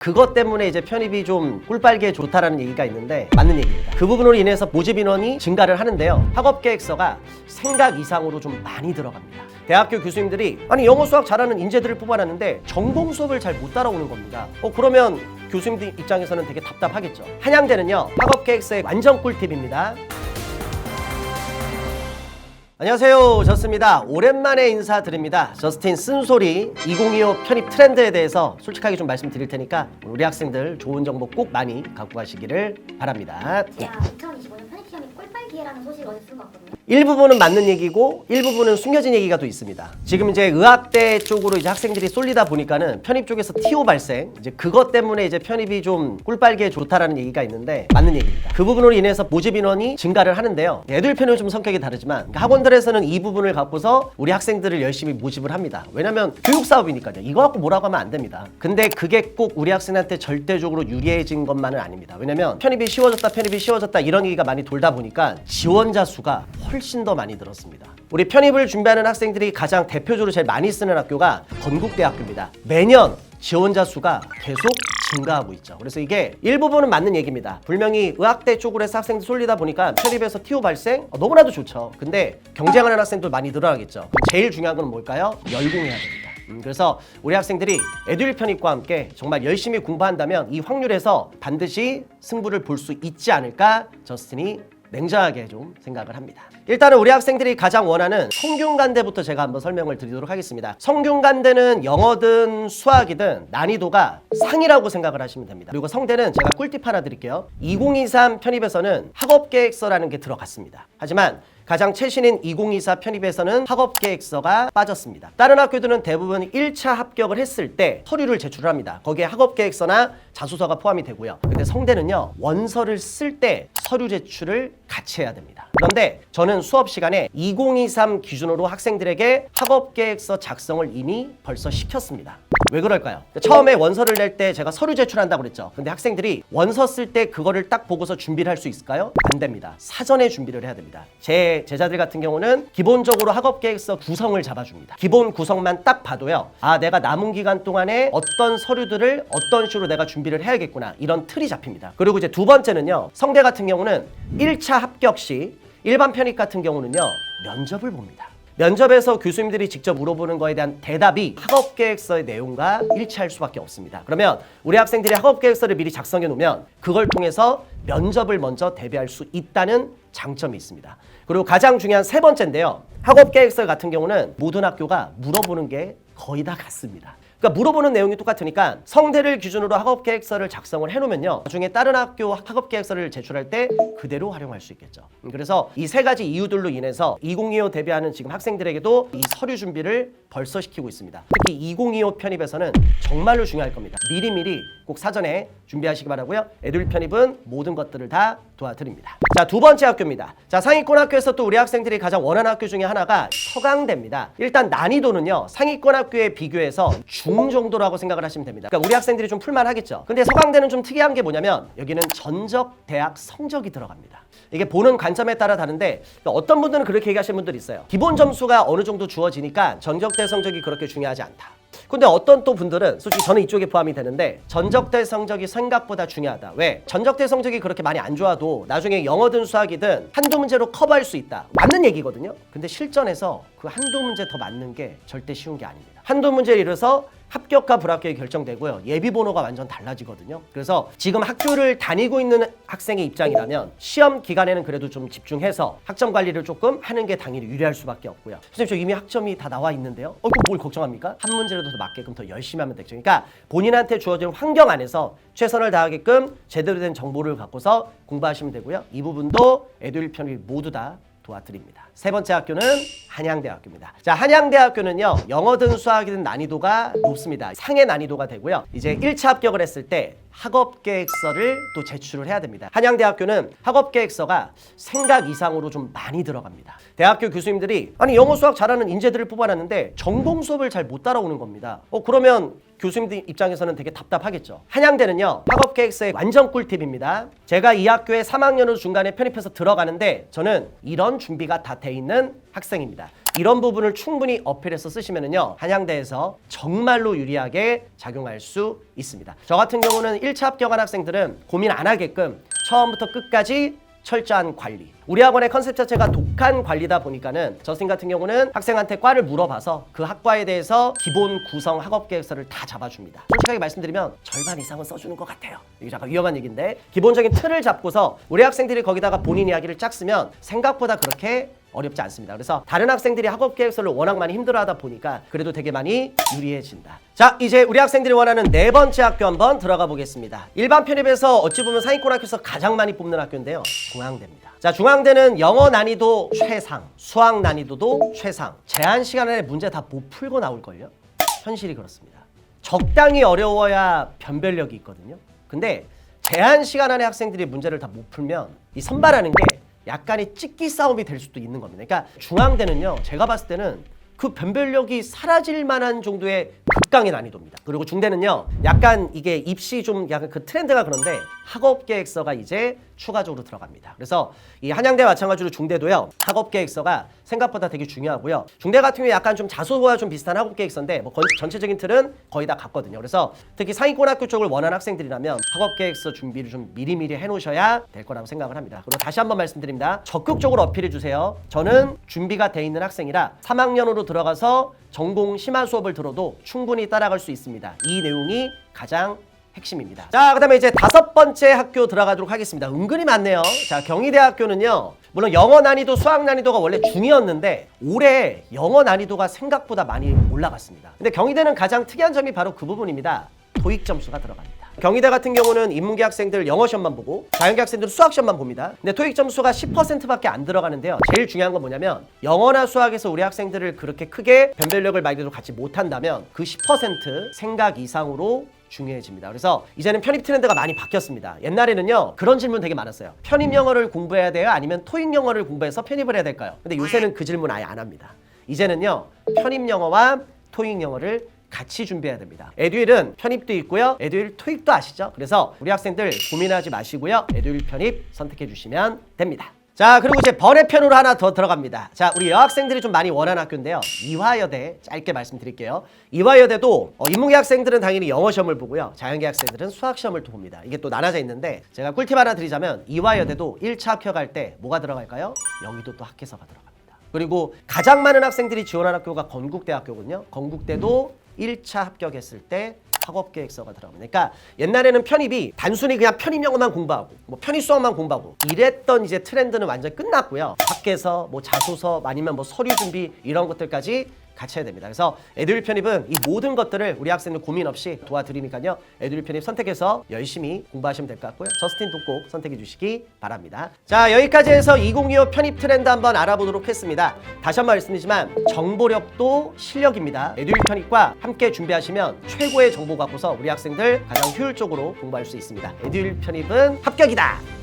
그것 때문에 이제 편입이 좀 꿀빨개 좋다라는 얘기가 있는데 맞는 얘기입니다. 그 부분으로 인해서 모집 인원이 증가를 하는데요. 학업 계획서가 생각 이상으로 좀 많이 들어갑니다. 대학교 교수님들이 아니 영어 수학 잘하는 인재들을 뽑아놨는데 전공 수업을 잘 못 따라오는 겁니다. 그러면 교수님들 입장에서는 되게 답답하겠죠. 한양대는요, 학업 계획서의 완전 꿀팁입니다. 안녕하세요, 저스입니다. 오랜만에 인사드립니다. 저스틴 쓴소리 2025 편입 트렌드에 대해서 솔직하게 좀 말씀드릴 테니까 우리 학생들 좋은 정보 꼭 많이 갖고 가시기를 바랍니다. 제가 2025년 편입 시험이 꿀빨기회라는 소식을 어디서 쓴 것 같거든요. 일부분은 맞는 얘기고 일부분은 숨겨진 얘기가 또 있습니다. 지금 이제 의학대 쪽으로 이제 학생들이 쏠리다 보니까는 편입 쪽에서 TO 발생, 이제 그것 때문에 이제 편입이 좀 꿀빨개 좋다라는 얘기가 있는데 맞는 얘기입니다. 그 부분으로 인해서 모집 인원이 증가를 하는데요. 애들 편입은 좀 성격이 다르지만 학원들에서는 이 부분을 갖고서 우리 학생들을 열심히 모집을 합니다. 왜냐면 교육 사업이니까요. 이거 갖고 뭐라고 하면 안 됩니다. 근데 그게 꼭 우리 학생한테 절대적으로 유리해진 것만은 아닙니다. 왜냐면 편입이 쉬워졌다 이런 얘기가 많이 돌다 보니까 지원자 수가 훨씬 더 많이 늘었습니다. 우리 편입을 준비하는 학생들이 가장 대표적으로 제일 많이 쓰는 학교가 건국대학교입니다. 매년 지원자 수가 계속 증가하고 있죠. 그래서 이게 일부분은 맞는 얘기입니다. 분명히 의학대 쪽으로 해서 학생들 쏠리다 보니까 편입에서 TO 발생 너무나도 좋죠. 근데 경쟁하는 학생들 많이 늘어나겠죠. 제일 중요한 건 뭘까요? 열공해야 됩니다. 그래서 우리 학생들이 에듀윌 편입과 함께 정말 열심히 공부한다면 이 확률에서 반드시 승부를 볼 수 있지 않을까 저스틴이 냉정하게 좀 생각을 합니다. 일단은 우리 학생들이 가장 원하는 성균관대부터 제가 한번 설명을 드리도록 하겠습니다. 성균관대는 영어든 수학이든 난이도가 상이라고 생각을 하시면 됩니다. 그리고 성대는 제가 꿀팁 하나 드릴게요. 2023 편입에서는 학업계획서라는 게 들어갔습니다. 하지만 가장 최신인 2024 편입에서는 학업계획서가 빠졌습니다. 다른 학교들은 대부분 1차 합격을 했을 때 서류를 제출을 합니다. 거기에 학업계획서나 자소서가 포함이 되고요. 근데 성대는요, 원서를 쓸 때 서류 제출을 같이 해야 됩니다. 그런데 저는 수업 시간에 2023 기준으로 학생들에게 학업계획서 작성을 이미 벌써 시켰습니다. 왜 그럴까요? 처음에 원서를 낼 때 제가 서류 제출한다고 그랬죠. 근데 학생들이 원서 쓸 때 그거를 딱 보고서 준비를 할 수 있을까요? 안 됩니다. 사전에 준비를 해야 됩니다. 제 제자들 같은 경우는 기본적으로 학업계획서 구성을 잡아줍니다. 기본 구성만 딱 봐도요, 아, 내가 남은 기간 동안에 어떤 서류들을 어떤 식으로 내가 준비를 해야겠구나, 이런 틀이 잡힙니다. 그리고 이제 두 번째는요, 성대 같은 경우는 1차 합격 시 일반 편입 같은 경우는요, 면접을 봅니다. 면접에서 교수님들이 직접 물어보는 거에 대한 대답이 학업계획서의 내용과 일치할 수밖에 없습니다. 그러면 우리 학생들이 학업계획서를 미리 작성해 놓으면 그걸 통해서 면접을 먼저 대비할 수 있다는 장점이 있습니다. 그리고 가장 중요한 세 번째인데요, 학업계획서 같은 경우는 모든 학교가 물어보는 게 거의 다 같습니다. 그러니까 물어보는 내용이 똑같으니까 성대를 기준으로 학업계획서를 작성을 해놓으면요, 나중에 다른 학교 학업계획서를 제출할 때 그대로 활용할 수 있겠죠. 그래서 이 세 가지 이유들로 인해서 2025 대비하는 지금 학생들에게도 이 서류 준비를 벌써 시키고 있습니다. 특히 2025 편입에서는 정말로 중요할 겁니다. 미리미리 꼭 사전에 준비하시기 바라고요. 에듀윌 편입은 모든 것들을 다 도와드립니다. 자, 두 번째 학교입니다. 자, 상위권 학교에서 또 우리 학생들이 가장 원하는 학교 중에 하나가 서강대입니다. 일단 난이도는요, 상위권 학교에 비교해서 중 정도라고 생각을 하시면 됩니다. 그러니까 우리 학생들이 좀 풀만 하겠죠. 근데 서강대는 좀 특이한 게 뭐냐면 여기는 전적 대학 성적이 들어갑니다. 이게 보는 관점에 따라 다른데 어떤 분들은 그렇게 얘기하시는 분들이 있어요. 기본 점수가 어느 정도 주어지니까 전적대 성적이 그렇게 중요하지 않다. 근데 어떤 또 분들은, 솔직히 저는 이쪽에 포함이 되는데, 전적대 성적이 생각보다 중요하다. 왜? 전적대 성적이 그렇게 많이 안 좋아도 나중에 영어든 수학이든 한두 문제로 커버할 수 있다. 맞는 얘기거든요. 근데 실전에서 그 한두 문제 더 맞는 게 절대 쉬운 게 아닙니다. 한두 문제를 이뤄서 합격과 불합격이 결정되고요, 예비 번호가 완전 달라지거든요. 그래서 지금 학교를 다니고 있는 학생의 입장이라면 시험 기간에는 그래도 좀 집중해서 학점 관리를 조금 하는 게 당연히 유리할 수밖에 없고요. 선생님, 저 이미 학점이 다 나와 있는데요. 그럼 뭘 걱정합니까? 한 문제라도 더 맞게끔 더 열심히 하면 되죠. 그러니까 본인한테 주어진 환경 안에서 최선을 다하게끔 제대로 된 정보를 갖고서 공부하시면 되고요. 이 부분도 에듀윌 편입 모두 다 도와드립니다. 세 번째 학교는 한양대학교입니다. 자, 한양대학교는요, 영어든 수학이든 난이도가 높습니다. 상의 난이도가 되고요, 이제 1차 합격을 했을 때 학업계획서를 또 제출을 해야 됩니다. 한양대학교는 학업계획서가 생각 이상으로 좀 많이 들어갑니다. 대학교 교수님들이 아니 영어 수학 잘하는 인재들을 뽑아놨는데 전공 수업을 잘 못 따라오는 겁니다. 그러면 교수님들 입장에서는 되게 답답하겠죠. 한양대는요, 학업계획서의 완전 꿀팁입니다. 제가 이 학교에 3학년으로 중간에 편입해서 들어가는데 저는 이런 준비가 다 돼 있는 학생입니다. 이런 부분을 충분히 어필해서 쓰시면은요 한양대에서 정말로 유리하게 작용할 수 있습니다. 저 같은 경우는 1차 합격한 학생들은 고민 안 하게끔 처음부터 끝까지 철저한 관리. 우리 학원의 컨셉 자체가 독한 관리다 보니까는 저 선생님 같은 경우는 학생한테 과를 물어봐서 그 학과에 대해서 기본 구성 학업 계획서를 다 잡아줍니다. 솔직하게 말씀드리면 절반 이상은 써주는 것 같아요. 이게 잠깐 위험한 얘기인데 기본적인 틀을 잡고서 우리 학생들이 거기다가 본인 이야기를 짝 쓰면 생각보다 그렇게 어렵지 않습니다. 그래서 다른 학생들이 학업 계획서를 워낙 많이 힘들어하다 보니까 그래도 되게 많이 유리해진다. 자, 이제 우리 학생들이 원하는 네 번째 학교 한번 들어가 보겠습니다. 일반 편입에서 어찌 보면 상위권 학교에서 가장 많이 뽑는 학교인데요. 중앙대입니다. 자, 중앙대는 영어 난이도 최상, 수학 난이도도 최상. 제한 시간 안에 문제 다 못 풀고 나올걸요? 현실이 그렇습니다. 적당히 어려워야 변별력이 있거든요. 근데 제한 시간 안에 학생들이 문제를 다 못 풀면 이 선발하는 게 약간의 찍기 싸움이 될 수도 있는 겁니다. 그러니까 중앙대는요, 제가 봤을 때는 그 변별력이 사라질 만한 정도의 극강의 난이도입니다. 그리고 중대는요, 약간 이게 입시 좀 약간 그 트렌드가 그런데 학업 계획서가 이제 추가적으로 들어갑니다. 그래서 이 한양대 마찬가지로 중대도요, 학업 계획서가 생각보다 되게 중요하고요. 중대 같은 경우에 약간 좀 자소와 좀 비슷한 학업 계획서인데 뭐 전체적인 틀은 거의 다 같거든요. 그래서 특히 상위권 학교 쪽을 원하는 학생들이라면 학업 계획서 준비를 좀 미리미리 해놓으셔야 될 거라고 생각을 합니다. 그리고 다시 한번 말씀드립니다. 적극적으로 어필해 주세요. 저는 준비가 돼 있는 학생이라 3학년으로 들어가서 전공 심화 수업을 들어도 충분히 따라갈 수 있습니다. 이 내용이 가장 핵심입니다. 자, 그 다음에 이제 다섯 번째 학교 들어가도록 하겠습니다. 은근히 많네요. 자, 경희대학교는요, 물론 영어 난이도, 수학 난이도가 원래 중이었는데 올해 영어 난이도가 생각보다 많이 올라갔습니다. 근데 경희대는 가장 특이한 점이 바로 그 부분입니다. 토익 점수가 들어갑니다. 경희대 같은 경우는 인문계 학생들 영어 시험만 보고 자연계 학생들은 수학 시험만 봅니다. 근데 토익 점수가 10%밖에 안 들어가는데요. 제일 중요한 건 뭐냐면 영어나 수학에서 우리 학생들을 그렇게 크게 변별력을 말대로 갖지 못한다면 그 10% 생각 이상으로 중요해집니다. 그래서 이제는 편입 트렌드가 많이 바뀌었습니다. 옛날에는요, 그런 질문 되게 많았어요. 편입 영어를 공부해야 돼요? 아니면 토익 영어를 공부해서 편입을 해야 될까요? 근데 요새는 그 질문 아예 안 합니다. 이제는요, 편입 영어와 토익 영어를 같이 준비해야 됩니다. 에듀윌은 편입도 있고요. 에듀윌 토익도 아시죠? 그래서 우리 학생들 고민하지 마시고요. 에듀윌 편입 선택해 주시면 됩니다. 자, 그리고 이제 번외편으로 하나 더 들어갑니다. 자, 우리 여학생들이 좀 많이 원하는 학교인데요. 이화여대 짧게 말씀드릴게요. 이화여대도 인문계 학생들은 당연히 영어 시험을 보고요. 자연계 학생들은 수학 시험을 또 봅니다. 이게 또 나눠져 있는데 제가 꿀팁 하나 드리자면 이화여대도 1차 합격할 때 뭐가 들어갈까요? 여기도 또 학회서가 들어갑니다. 그리고 가장 많은 학생들이 지원한 학교가 건국대학교거든요. 건국대도 1차 합격했을 때 학업계획서가 들어갑니다. 그러니까 옛날에는 편입이 단순히 그냥 편입 영어만 공부하고 뭐 편입 수학만 공부하고 이랬던 이제 트렌드는 완전히 끝났고요. 밖에서 뭐 자소서 아니면 뭐 서류 준비 이런 것들까지 같이 해야 됩니다. 그래서 에듀윌 편입은 이 모든 것들을 우리 학생들 고민 없이 도와드리니까요. 에듀윌 편입 선택해서 열심히 공부하시면 될 것 같고요. 저스틴도 꼭 선택해 주시기 바랍니다. 자, 여기까지 해서 2025 편입 트렌드 한번 알아보도록 했습니다. 다시 한번 말씀드리지만 정보력도 실력입니다. 에듀윌 편입과 함께 준비하시면 최고의 정보 갖고서 우리 학생들 가장 효율적으로 공부할 수 있습니다. 에듀윌 편입은 합격이다!